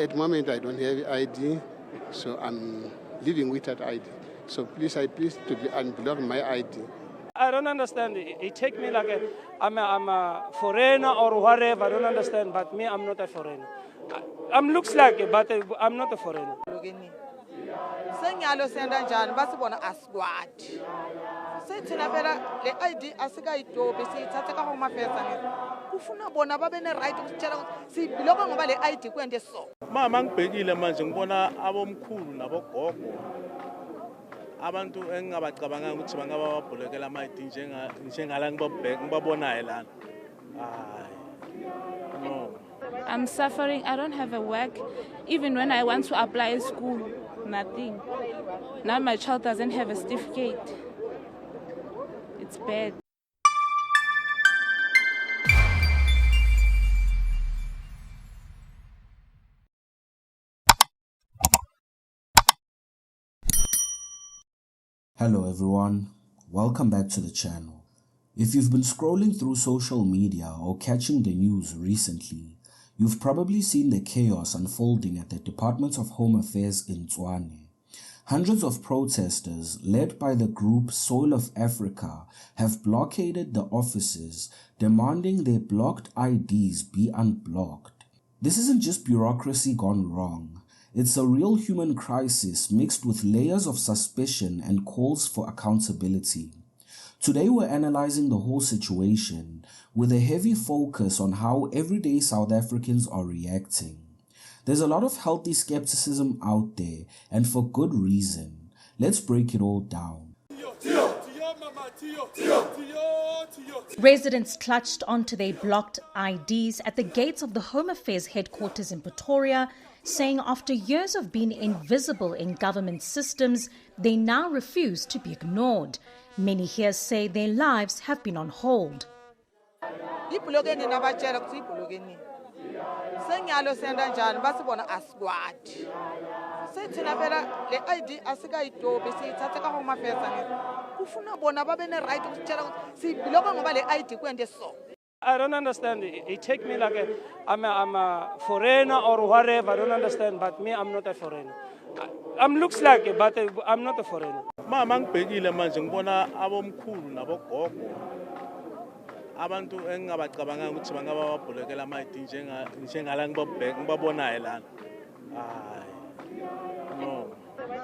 at the moment I don't have ID, so I'm living without ID. So please to be unblock my ID. I don't understand. It take me like I'm a foreigner or whatever. I don't understand. But me, I'm not a foreigner. I'm looks like it, but I'm not a foreigner. Senyalo senda njani basibona asquad. Sethina phela le ID asikayidobhe siyithathe ka home affairs ngeke. Kufuna bona babe ne right ukutshela sibiloko ngoba le ID kwende so. Mama ngibhekile manje ngibona abomkhulu nabogogo. Abantu engingabacabanga ukuthi bangaba babholekela ama-ID njengala ngibabonayo lana. No. I'm suffering. I don't have a work. Even when I want to apply at school, nothing. Now my child doesn't have a certificate. It's bad. Hello everyone, welcome back to the channel. If you've been scrolling through social media or catching the news recently, you've probably seen the chaos unfolding at the Department of Home Affairs in Tshwane. Hundreds of protesters, led by the group Soul of Africa, have blockaded the offices, demanding their blocked IDs be unblocked. This isn't just bureaucracy gone wrong. It's a real human crisis mixed with layers of suspicion and calls for accountability. Today we're analyzing the whole situation with a heavy focus on how everyday South Africans are reacting. There's a lot of healthy skepticism out there, and for good reason. Let's break it all down. Residents clutched onto their blocked IDs at the gates of the Home Affairs headquarters in Pretoria, saying after years of being invisible in government systems, they now refuse to be ignored. Many here say their lives have been on hold. Senyalo senda njani basibona asquad. Sethina phela le ID asikayidobhe siyithathe ka home affairs ngeke. Kufuna bona babe ne right ukutshela sibiloko ngoba le ID kwende so. I don't understand. It take me like I'm a foreigner or whatever. I don't understand. But me, I'm not a foreigner. I'm looks like it, but I'm not a foreigner. Mama ngibhekile manje ngibona abomkhulu nabogogo. Abantu engingabacabanga ukuthi bangaba babholekela ama-ID njengala ngibabonayo lana. No.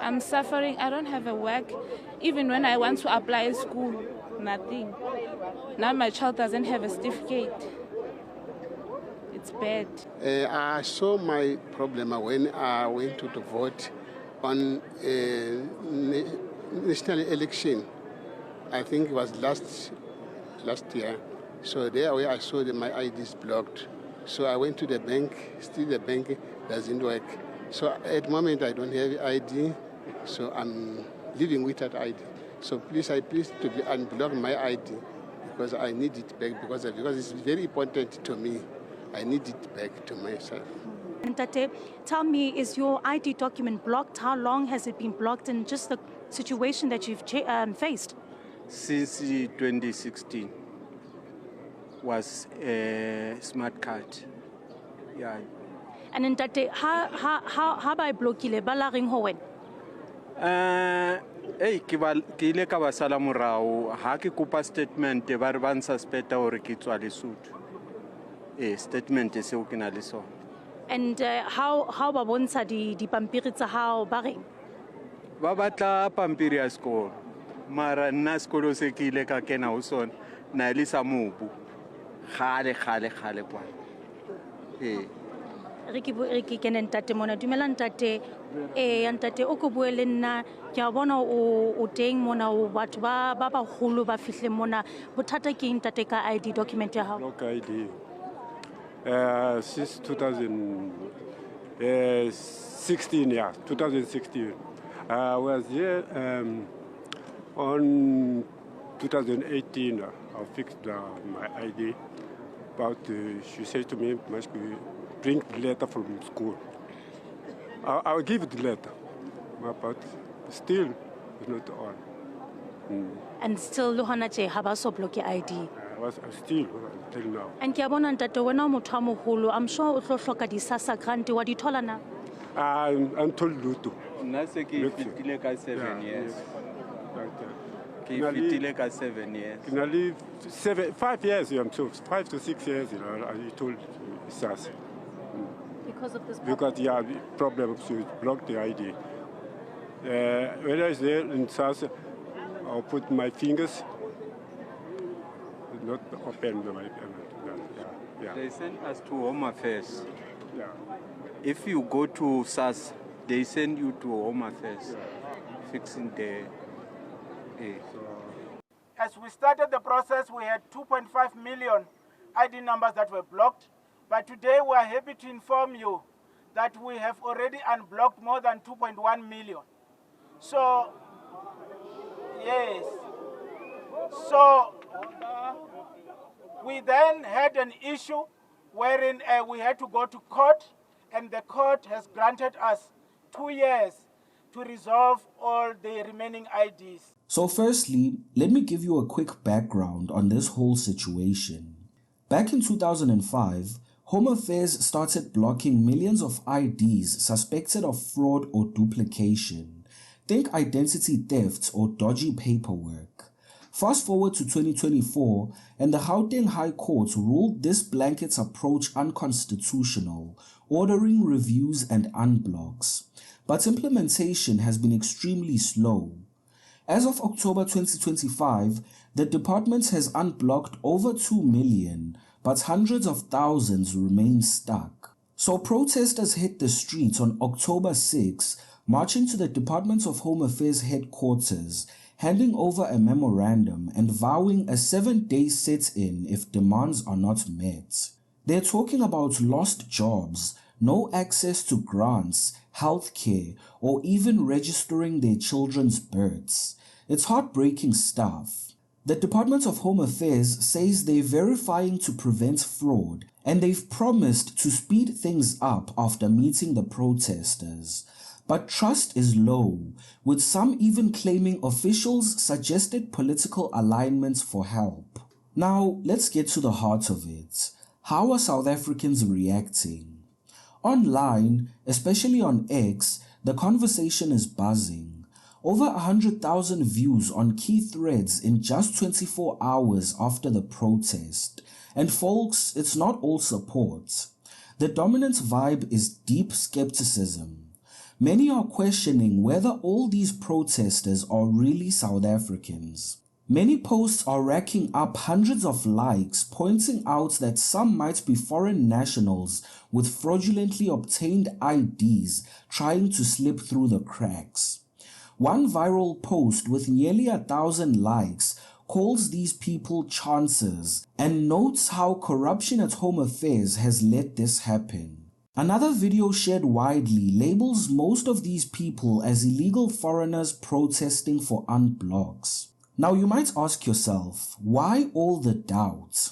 I'm suffering. I don't have a work. Even when I want to apply at school, nothing. Now my child doesn't have a certificate. It's bad. I saw my problem when I went to vote on national election. I think it was last year. So there I saw that my ID is blocked. So I went to the bank. Still the bank doesn't work. So at the moment I don't have ID. So I'm living without ID. So please to be unblock my ID because I need it back because it's very important to me. I need it back to myself. And Tate, tell me, is your ID document blocked? How long has it been blocked, and just the situation that you've faced? Since 2016 was a smart card. Yeah. And in Tate, how by blockile balaring hoen? Hey, ke ile ka ba sala morao ha ke kopa statement ba re ban suspecta hore ke tswa Lesotho. Statement se o ke na le sona. And how ba bontsha di pampiri tsa hao ba reng? Ba batla pampiri ya sekolo. Mara nna sekolo se ke ile ka kena ho sona na le sa mobu. Khale kwa. Re ke kene Ntate mona dumela Ntate Ntate o ko bue le nna ke a bona o teng mona o batho ba holo ba fihle mona bothata ke Ntate ka ID document ya hao. Block ID since 2016 yeah 2016 I was here on 2018 I fixed my ID but she said to me must bring the letter from school. I'll give the letter, but still it's not on. And still Lohana che haba so block your ID. I was still until now. And ke a bona ntate wena o motho a moholo, I'm sure o tlo hloka di-SASSA grant wa di thola na? I'm told Luto. Nna se ke fitile ka 7 years. Ke fitile ka 7 years. Can I live 5 years? I'm told 5 to 6 years. I told SAS. Because of this problem? Because the problem to block the ID. When I was there in SAS, I'll put my fingers. Not open my yeah. They send us to Home Affairs. Yeah. If you go to SAS, they send you to Home Affairs, fixing the. As we started the process, we had 2.5 million ID numbers that were blocked. But today we are happy to inform you that we have already unblocked more than 2.1 million. So, yes. So, we then had an issue wherein we had to go to court, and the court has granted us 2 years to resolve all the remaining IDs. So firstly, let me give you a quick background on this whole situation. Back in 2005, Home Affairs started blocking millions of IDs suspected of fraud or duplication. Think identity theft or dodgy paperwork. Fast forward to 2024, and the Gauteng High Court ruled this blanket approach unconstitutional, ordering reviews and unblocks. But implementation has been extremely slow. As of October 2025, the department has unblocked over 2 million, but hundreds of thousands remain stuck. So protesters hit the streets on October 6, marching to the Department of Home Affairs headquarters, handing over a memorandum and vowing a 7-day sit-in if demands are not met. They're talking about lost jobs, no access to grants, healthcare, or even registering their children's births. It's heartbreaking stuff. The Department of Home Affairs says they're verifying to prevent fraud, and they've promised to speed things up after meeting the protesters. But trust is low, with some even claiming officials suggested political alignments for help. Now, let's get to the heart of it. How are South Africans reacting? Online, especially on X, the conversation is buzzing. Over 100,000 views on key threads in just 24 hours after the protest. And folks, it's not all support. The dominant vibe is deep skepticism. Many are questioning whether all these protesters are really South Africans. Many posts are racking up hundreds of likes, pointing out that some might be foreign nationals with fraudulently obtained IDs trying to slip through the cracks. One viral post with nearly 1,000 likes calls these people chancers and notes how corruption at Home Affairs has let this happen. Another video shared widely labels most of these people as illegal foreigners protesting for unblocks. Now you might ask yourself, why all the doubt?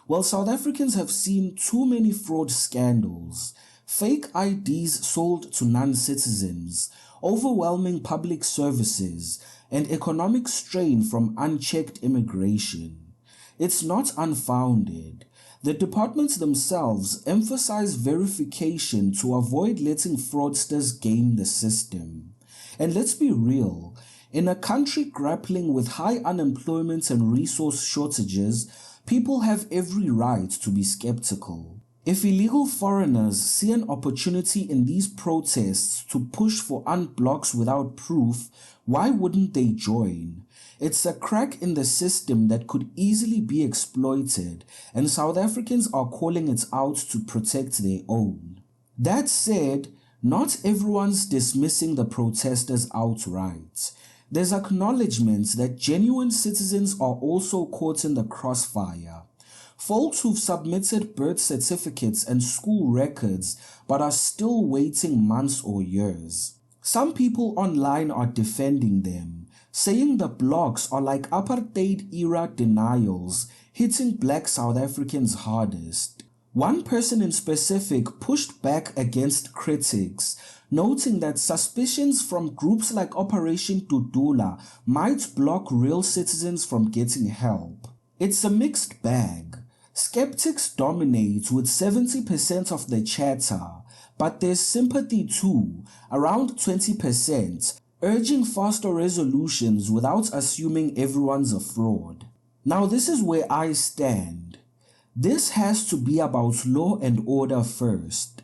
Well, South Africans have seen too many fraud scandals, fake IDs sold to non-citizens, overwhelming public services, and economic strain from unchecked immigration. It's not unfounded. The departments themselves emphasize verification to avoid letting fraudsters game the system. And let's be real, in a country grappling with high unemployment and resource shortages, people have every right to be skeptical. If illegal foreigners see an opportunity in these protests to push for unblocks without proof, why wouldn't they join? It's a crack in the system that could easily be exploited, and South Africans are calling it out to protect their own. That said, not everyone's dismissing the protesters outright. There's acknowledgement that genuine citizens are also caught in the crossfire. Folks who've submitted birth certificates and school records but are still waiting months or years. Some people online are defending them, saying the blocks are like apartheid-era denials, hitting black South Africans hardest. One person in specific pushed back against critics, noting that suspicions from groups like Operation Dudula might block real citizens from getting help. It's a mixed bag. Skeptics dominate with 70% of the chatter, but there's sympathy too, around 20%, urging faster resolutions without assuming everyone's a fraud. Now this is where I stand. This has to be about law and order first.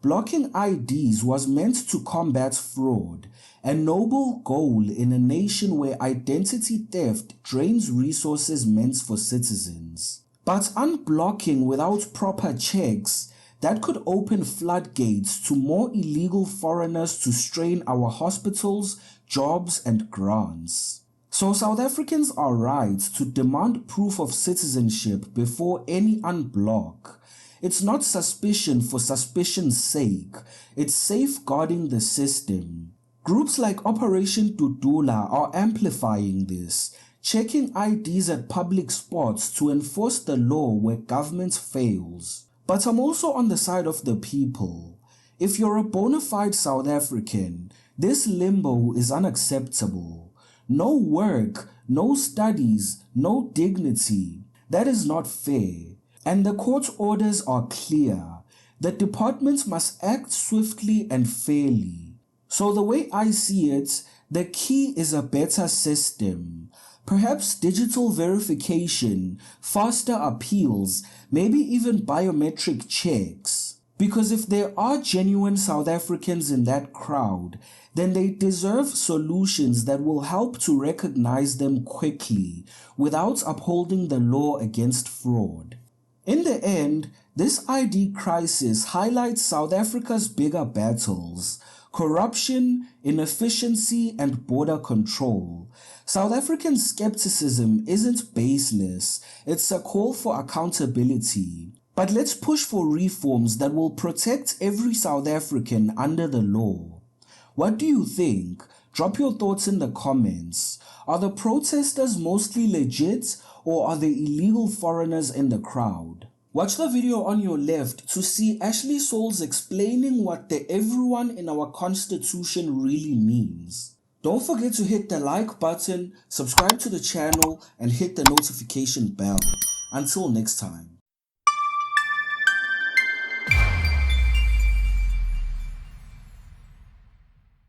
Blocking IDs was meant to combat fraud, a noble goal in a nation where identity theft drains resources meant for citizens. But unblocking without proper checks, that could open floodgates to more illegal foreigners to strain our hospitals, jobs and grants. So South Africans are right to demand proof of citizenship before any unblock. It's not suspicion for suspicion's sake, it's safeguarding the system. Groups like Operation Dudula are amplifying this, checking IDs at public spots to enforce the law where government fails. But I'm also on the side of the people. If you're a bona fide South African, this limbo is unacceptable. No work, no studies, no dignity. That is not fair. And the court orders are clear. The department must act swiftly and fairly. So the way I see it, the key is a better system. Perhaps digital verification, faster appeals, maybe even biometric checks. Because if there are genuine South Africans in that crowd, then they deserve solutions that will help to recognize them quickly without upholding the law against fraud. In the end, this ID crisis highlights South Africa's bigger battles: corruption, inefficiency, and border control. South African skepticism isn't baseless, it's a call for accountability. But let's push for reforms that will protect every South African under the law. What do you think? Drop your thoughts in the comments. Are the protesters mostly legit, or are there illegal foreigners in the crowd? Watch the video on your left to see Ashley Souls explaining what the everyone in our constitution really means. Don't forget to hit the like button, subscribe to the channel, and hit the notification bell. Until next time.